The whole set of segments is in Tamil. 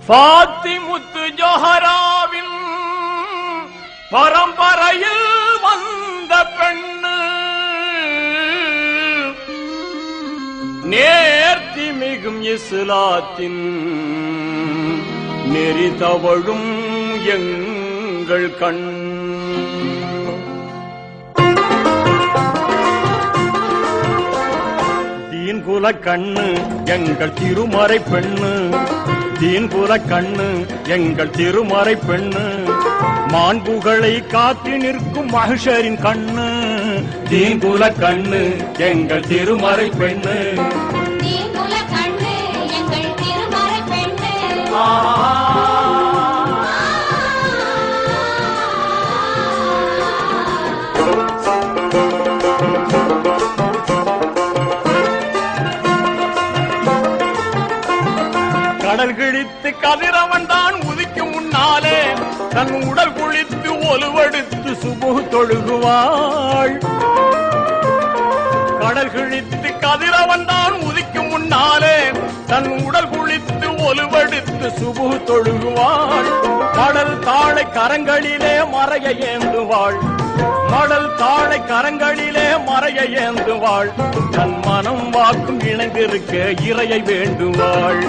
பாத்திமுத்து ஜோஹராவின் பரம்பரையில் வந்த பெண்ணு, நேர்த்தி மிகும் இஸ்லாத்தின் நெறி தவழும் எங்கள் கண். தீன்குல கண்ணு எங்கள் திருமறை பெண்ணு, தீன்குல கண்ணு எங்கள் திருமறை பெண்ணு, மாண்புகளை காத்து நிற்கும் மகிஷரின் கண்ணு. தீன்குல கண்ணு எங்கள் திருமறை பெண்ணு, தீன்குல கண்ணு எங்கள் திருமறை பெண்ணு. கடல் கிழித்து கதிரவன் தான் உதிக்கும் முன்னாலே தன் உடல் குளித்து ஒலுவெடுத்து சுபுகு தொழுகுவாள். கடல் கிழித்து கதிரவன் தான் உதிக்கும் முன்னாலே தன் உடல் குளித்து ஒலுவெடுத்து சுபுகு தொழுகுவாள். கடல் தாழை கரங்களிலே மறைய ஏந்துவாள், கடல் தாழை கரங்களிலே மறைய ஏந்துவாள். தன் மனம் வாக்கும் இணைந்திருக்க இறையை வேண்டுவாள்.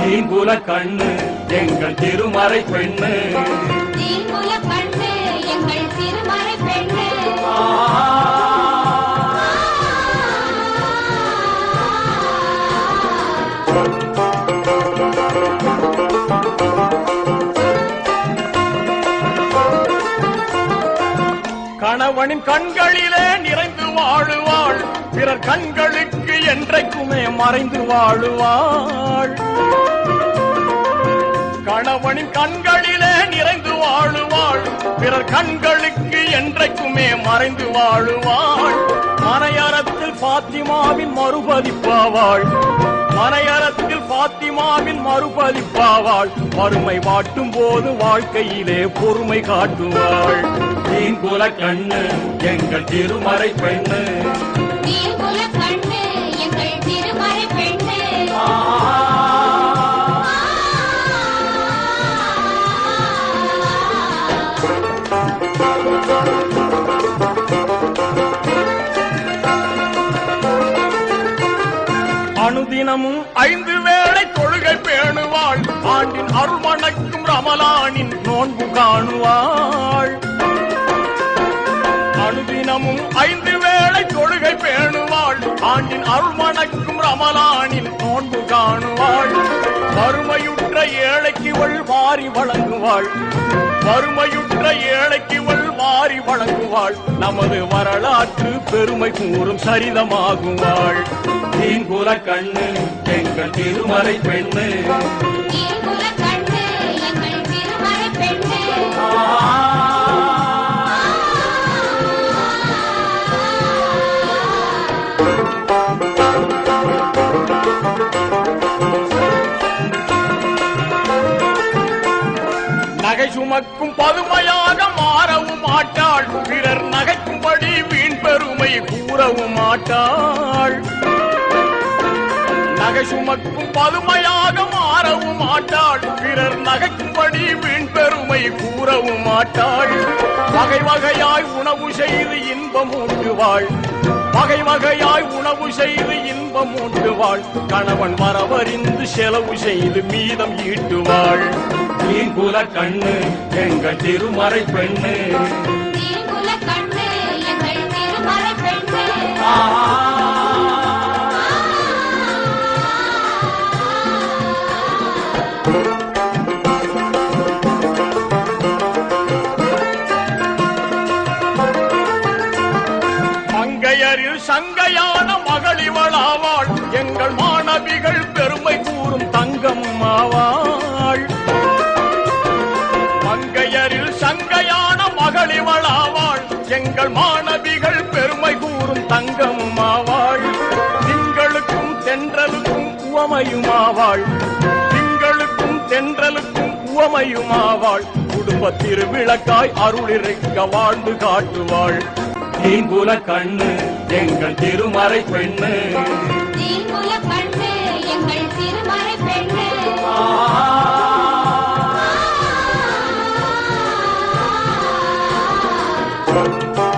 தீன்குல கண்ணு எங்கள் திருமறை பெண்ணு, தீன்குல கண்ணு எங்கள் திருமறை பெண்ணு. கணவனின் கண்களிலே நிறைந்து வாழுவாள், பிறர் கண்களுக்கு என்றைக்குமே மறைந்து வாழுவாள். கணவனின் கண்களிலே நிறைந்து வாழுவாள், பிறர் கண்களுக்கு என்றைக்குமே மறைந்து வாழுவாள். மனையறத்தில் பாத்திமாவின் மறுபதிப்பாவாள், மனையறத்தில் பாத்திமாவின் மறுபதிப்பாவாள். வறுமை வாட்டும் போது வாழ்க்கையிலே பொறுமை காட்டுவாள். தீன்குல கண்ணு எங்கள் திருமறை பெண்ணு, தீன்குல கண்ணு எங்கள் திருமறை பெண்ணு. அனுதினமும் 5 வேளை தொழுகை பேணுவாள், ஆண்டின் அருள் வணக்கும் ரமலானின் நோன்பு காணுவாள். அனுதினமும் 5 வேளை தொழுகை பேணுவாள், ஆண்டின் அருள் வணக்கும் ரமலானின் நோன்பு காணுவாள். வறுமையுற்ற ஏழைக்கு வாரி வழங்குவாள், வறுமையுற்ற ஏழைக்கு வாரி வழங்குவாள். நமது வரலாற்று பெருமை கூறும் சரிதமாகுவாள். தீன்குல கண்ணு எங்கள் திருமறை பெண்ணு, தீன்குல கண்ணு எங்கள் திருமறை பெண்ணு. நகை சுமக்கும் பதுமையாக மாறவும் மாட்டாள், பிறர் நகைக்கும்படி வீண் பெருமை கூறவும் மாட்டாள். நகை சுமக்கும் பதுமையாக மாறவும் மாட்டாள், பிறர் நகைக்கும்படி வீண் பெருமை கூறவும் மாட்டாள். வகை வகையாய் உணவு செய்து இன்பம் ஊட்டுவாள், வகை வகையாய் உணவு செய்து இன்பம் ஊட்டுவாள். கணவன் வரவறிந்து செலவு செய்து மீதம் ஈட்டுவாள். தீன்குல கண்ணு எங்கள் திருமறை பெண்ணு, தீன்குல கண்ணு எங்கள் திருமறை பெண்ணு. மங்கையரில் சங்கையான மகளிவளாவாள், எங்கள் மாணவிகள் பெருமை கூறும் தங்கம் ஆவாள். மங்கையரில் சங்கையான மகளிவளாவாள், எங்கள் மாணவிகள் பெருமை கூறும் தங்கம் ஆவாள். திங்களுக்கும் தென்றலுக்கும் உவமையுமாவாள், திங்களுக்கும் தென்றலுக்கும் உவமையுமாவாள். குடும்ப திருவிளக்காய் அருளிருக்க வாழ்ந்து காட்டுவாள். தீன்குல கண்ணு எங்கள் திருமறை பெண்ணு, தீன்குல கண்ணு எங்கள் திருமறை பெண்ணு. பெண்ணே